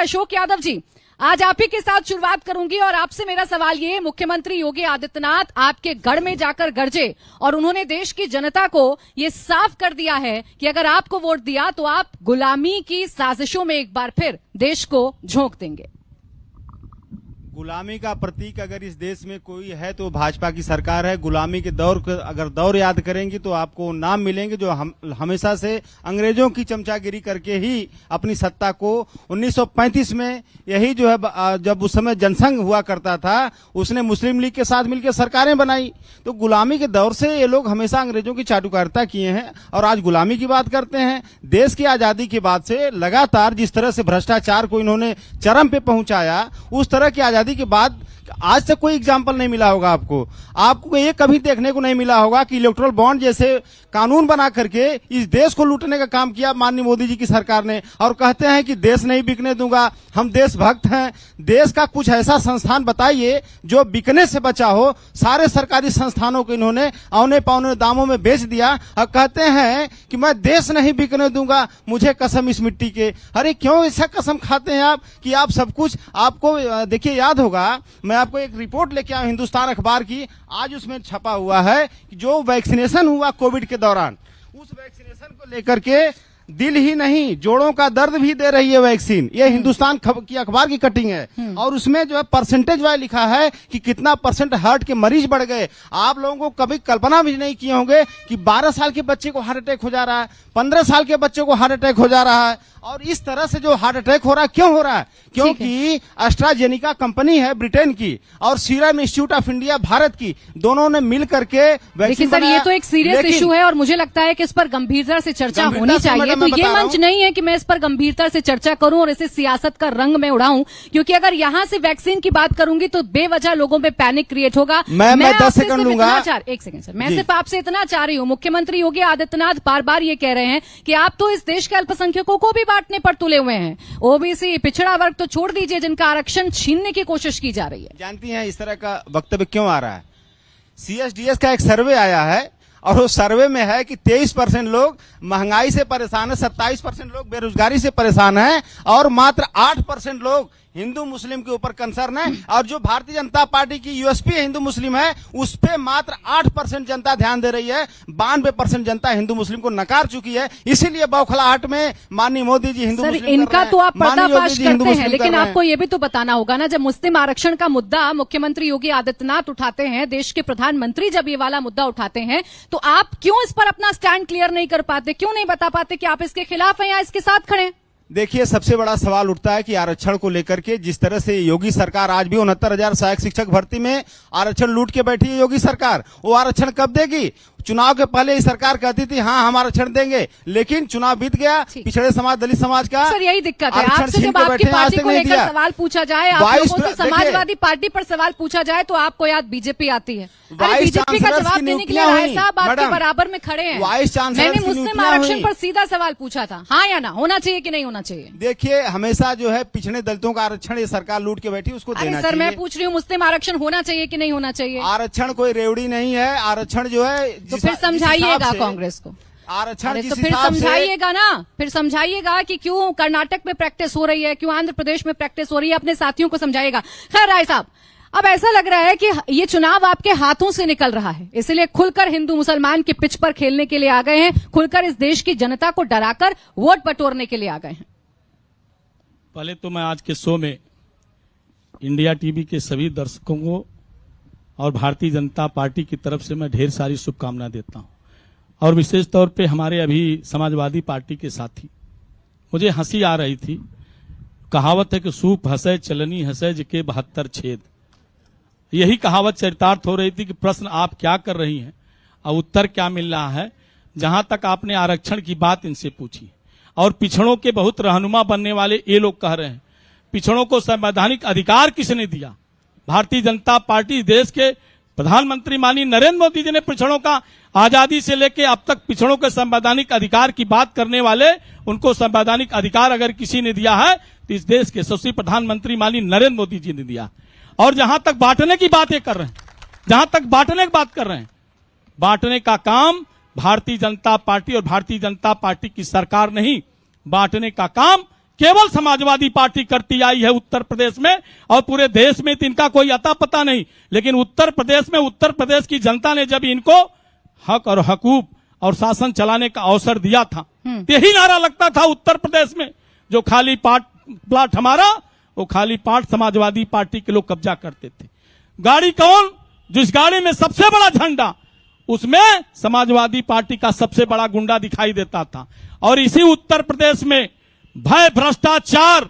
अशोक यादव जी, आज आप ही के साथ शुरुआत करूंगी और आपसे मेरा सवाल ये है, मुख्यमंत्री योगी आदित्यनाथ आपके गढ़ में जाकर गरजे और उन्होंने देश की जनता को ये साफ कर दिया है कि अगर आपको वोट दिया तो आप गुलामी की साजिशों में एक बार फिर देश को झोंक देंगे। गुलामी का प्रतीक अगर इस देश में कोई है तो भाजपा की सरकार है। गुलामी के अगर दौर याद करेंगे तो आपको नाम मिलेंगे जो हमेशा से अंग्रेजों की चमचागिरी करके ही अपनी सत्ता को 1935 में यही जो है जब उस समय जनसंघ हुआ करता था उसने मुस्लिम लीग के साथ मिलकर सरकारें बनाई। तो गुलामी के दौर से ये लोग हमेशा अंग्रेजों की चाटुकारिता किए हैं और आज गुलामी की बात करते हैं। देश की आजादी के बाद से लगातार जिस तरह से भ्रष्टाचार को इन्होंने चरम पे पहुंचाया, उस तरह की आजादी के बाद आज तक कोई एग्जाम्पल नहीं मिला होगा आपको ये कभी देखने को नहीं मिला होगा कि इलेक्ट्रल बॉन्ड जैसे कानून बना करके इस देश को लूटने का काम किया माननीय मोदी जी की सरकार ने। और कहते हैं कि देश नहीं बिकने दूंगा, हम देशभक्त हैं। देश का कुछ ऐसा संस्थान बताइए जो बिकने से बचा हो। सारे सरकारी संस्थानों को इन्होंने औने पौने दामों में बेच दिया और कहते हैं कि मैं देश नहीं बिकने दूंगा, मुझे कसम इस मिट्टी के। अरे क्यों ऐसा कसम खाते हैं आप कि आप सब कुछ आपको देखिए याद होगा, मैं आपको एक रिपोर्ट लेके आया हिंदुस्तान अखबार की, आज उसमें छपा हुआ है कि जो वैक्सीनेशन हुआ कोविड के दौरान, उस वैक्सीनेशन को लेकर के दिल ही नहीं जोड़ों का दर्द भी दे रही है वैक्सीन। ये हिंदुस्तान की अखबार की कटिंग है और उसमें जो है परसेंटेज वाइज लिखा है कि कितना % हार्ट के मरीज बढ़ गए। आप लोगों को कभी कल्पना भी नहीं किए होंगे कि 12 साल के बच्चे को हार्ट अटैक हो जा रहा है, 15 साल के बच्चे को हार्ट अटैक हो जा रहा है। और इस तरह से जो हार्ट अटैक हो रहा है क्यों हो रहा है? क्योंकि एस्ट्राजेनिका कंपनी है ब्रिटेन की और serum institute of India Bharat की, दोनों ने मिल करके वैक्सीन सर, ये तो एक सीरियस इशू है और मुझे लगता है कि इस पर गंभीरता से चर्चा होनी चाहिए। तो ये मंच नहीं है कि मैं इस पर गंभीरता से चर्चा करूं और इसे सियासत का रंग में उड़ाऊं, क्योंकि अगर यहां से वैक्सीन की बात करूंगी तो बेवजह लोगों में पैनिक क्रिएट होगा। मैं 10 सेकंड लूंगा। एक सेकंड सर, मैं सिर्फ आपसे इतना चाह रही हूं, मुख्यमंत्री योगी आदित्यनाथ बार बार ये कह रहे हैं कि आप तो इस देश के अल्पसंख्यकों को भी बांटने पर तुले हुए हैं। ओबीसी पिछड़ा वर्ग तो छोड़ दीजिए, जिनका आरक्षण छीनने की कोशिश की जा रही है। जानती हैं इस तरह का वक्तव्य क्यों आ रहा है? CSDS का एक सर्वे आया है और उस सर्वे में है कि 23% लोग महंगाई से परेशान है, 27% लोग बेरोजगारी से परेशान हैं और मात्र 8% लोग हिंदू मुस्लिम के ऊपर कंसर्न है। और जो भारतीय जनता पार्टी की यूएसपी हिंदू मुस्लिम है, उस पे मात्र 8% जनता ध्यान दे रही है। 92% जनता हिंदू मुस्लिम को नकार चुकी है। इसीलिए बौखलाहट में माननीय मोदी जी हिंदू मुस्लिम इनका तो आप पर्दाफाश करते हैं, लेकिन आपको ये भी तो बताना होगा ना, जब मुस्लिम आरक्षण का मुद्दा मुख्यमंत्री योगी आदित्यनाथ उठाते हैं, देश के प्रधानमंत्री जब ये वाला मुद्दा उठाते हैं, तो आप क्यों इस पर अपना स्टैंड क्लियर नहीं कर पाते? क्यों नहीं बता पाते कि आप इसके खिलाफ हैं या इसके साथ खड़े हैं? देखिए, सबसे बड़ा सवाल उठता है कि आरक्षण को लेकर के जिस तरह से योगी सरकार आज भी 69,000 सहायक शिक्षक भर्ती में आरक्षण लूट के बैठी है योगी सरकार, वो आरक्षण कब देगी? चुनाव के पहले ही सरकार कहती थी हाँ हम आरक्षण देंगे, लेकिन चुनाव बीत गया, पिछड़े समाज दलित समाज का सर यही दिक्कत है। आपसे जब आपकी पार्टी को लेकर सवाल पूछा जाए, आप लोगों से समाजवादी पार्टी पर सवाल पूछा जाए तो आपको याद बीजेपी आती है। बीजेपी का जवाब देने के लिए राय साहब आपके बराबर में खड़े हैं। मैंने मुस्लिम आरक्षण पर सीधा सवाल पूछा था, हाँ या ना, होना चाहिए कि नहीं होना चाहिए? देखिए, हमेशा जो है पिछड़े दलितों का आरक्षण ये सरकार लूट के बैठी, उसको देना चाहिए। सर मैं पूछ रही हूँ, मुस्लिम आरक्षण होना चाहिए कि नहीं होना चाहिए? आरक्षण कोई रेवड़ी नहीं है। आरक्षण जो है तो फिर समझाइएगा कांग्रेस को आरक्षण, तो फिर समझाइएगा ना, फिर समझाइएगा कि क्यों कर्नाटक में प्रैक्टिस हो रही है, क्यों आंध्र प्रदेश में प्रैक्टिस हो रही है, अपने साथियों को समझाइएगा। खैर राय साहब, अब ऐसा लग रहा है कि ये चुनाव आपके हाथों से निकल रहा है, इसलिए खुलकर हिंदू मुसलमान के पिच पर खेलने के लिए आ गए हैं, खुलकर इस देश की जनता को डराकर वोट बटोरने के लिए आ गए हैं। पहले तो मैं आज के शो में इंडिया टीवी के सभी दर्शकों को और भारतीय जनता पार्टी की तरफ से मैं ढेर सारी शुभकामनाएं देता हूं, और विशेष तौर पे हमारे अभी समाजवादी पार्टी के साथी, मुझे हंसी आ रही थी। कहावत है कि सूप हंसे चलनी हंसे जिके 72 छेद, यही कहावत चरितार्थ हो रही थी कि प्रश्न आप क्या कर रही हैं और उत्तर क्या मिल रहा है। जहां तक आपने आरक्षण की बात इनसे पूछी और पिछड़ों के बहुत रहनुमा बनने वाले ये लोग कह रहे हैं पिछड़ों को संवैधानिक अधिकार किसने दिया? भारतीय जनता पार्टी, देश के प्रधानमंत्री माननीय नरेंद्र मोदी जी ने पिछड़ों का आजादी से लेकर अब तक पिछड़ों के संवैधानिक अधिकार की बात करने वाले, उनको संवैधानिक अधिकार अगर किसी ने दिया है तो इस देश के यशस्वी प्रधानमंत्री माननीय नरेंद्र मोदी जी ने दिया। और जहां तक बांटने की बातें कर रहे हैं, जहां तक बांटने की बात कर रहे हैं, बांटने का काम भारतीय जनता पार्टी और भारतीय जनता पार्टी की सरकार नहीं, बांटने का काम केवल समाजवादी पार्टी करती आई है उत्तर प्रदेश में, और पूरे देश में तो इनका कोई अता पता नहीं। लेकिन उत्तर प्रदेश में उत्तर प्रदेश की जनता ने जब इनको हक और हकूक और शासन चलाने का अवसर दिया था, यही नारा लगता था उत्तर प्रदेश में, जो खाली प्लाट हमारा, वो खाली पार्ट समाजवादी पार्टी के लोग कब्जा करते थे। गाड़ी कौन? जिस गाड़ी में सबसे बड़ा झंडा, उसमें समाजवादी पार्टी का सबसे बड़ा गुंडा दिखाई देता था। और इसी उत्तर प्रदेश में भय भ्रष्टाचार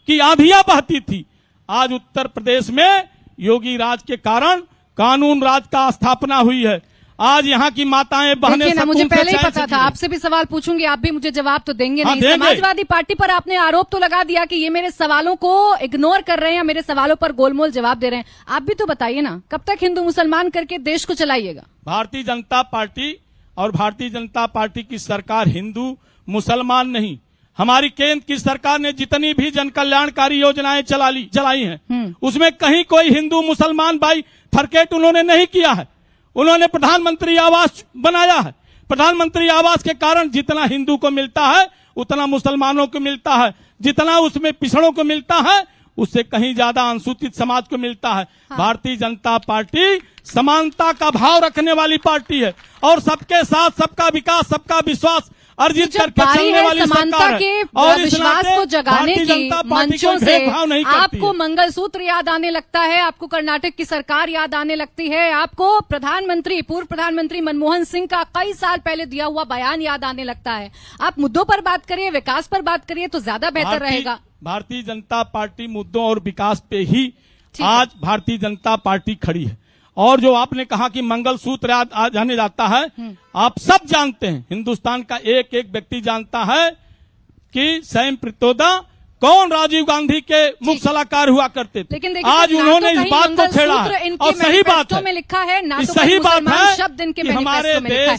की आंधियां बहती थी। आज उत्तर प्रदेश में योगी राज के कारण कानून राज का स्थापना हुई है। आज यहाँ की माताएं बहनें देखिए ना, मुझे सुकून से पहले ही चैन से पता था, जिए। आपसे भी सवाल पूछूंगी, आप भी मुझे जवाब तो देंगे हाँ, नहीं। देंगे। समाजवादी पार्टी पर आपने आरोप तो लगा दिया कि ये मेरे सवालों को इग्नोर कर रहे हैं, मेरे सवालों पर गोलमोल जवाब दे रहे हैं। आप भी तो बताइए ना, कब तक हिंदू मुसलमान करके देश को चलाइएगा? भारतीय जनता पार्टी और भारतीय जनता पार्टी की सरकार हिंदू मुसलमान नहीं, हमारी केंद्र की सरकार ने जितनी भी जन कल्याणकारी योजनाएं चलाई हैं, उसमें कहीं कोई हिंदू मुसलमान बाई फरकेट उन्होंने नहीं किया है। उन्होंने प्रधानमंत्री आवास बनाया है। प्रधानमंत्री आवास के कारण जितना हिंदू को मिलता है उतना मुसलमानों को मिलता है, जितना उसमें पिछड़ों को मिलता है उससे कहीं ज्यादा अनुसूचित समाज को मिलता है। भारतीय जनता पार्टी समानता का भाव रखने वाली पार्टी है और सबके साथ सबका विकास, सबका विश्वास अर्जित जब करके बारी चलने है वाली समानता सरकार है। के और इस विश्वास नाते को जगाने भारतीय की जनता पार्टी मंचों कोई से भेदभाव नहीं करती आपको है। मंगलसूत्र याद आने लगता है, आपको कर्नाटक की सरकार याद आने लगती है, आपको पूर्व प्रधानमंत्री मनमोहन सिंह का कई साल पहले दिया हुआ बयान याद आने लगता है। आप मुद्दों पर बात करिए, विकास पर बात करिए तो ज्यादा बेहतर रहेगा। भारतीय जनता पार्टी मुद्दों और विकास पे ही ठीक है। आज भारतीय जनता पार्टी खड़ी है। और जो आपने कहा कि मंगलसूत्र आ जाने जाता है, आप सब जानते हैं, हिंदुस्तान का एक एक व्यक्ति जानता है कि सैम पित्रोदा कौन राजीव गांधी के मुख्य सलाहकार हुआ करते थे। लेकिन देखिए, आज उन्होंने इस बात को छेड़ा है। और सही बात है, में लिखा है ना, तो सही बात है शब्द इनके कि हमारे मैनिफेस्टो में लिखा है। देश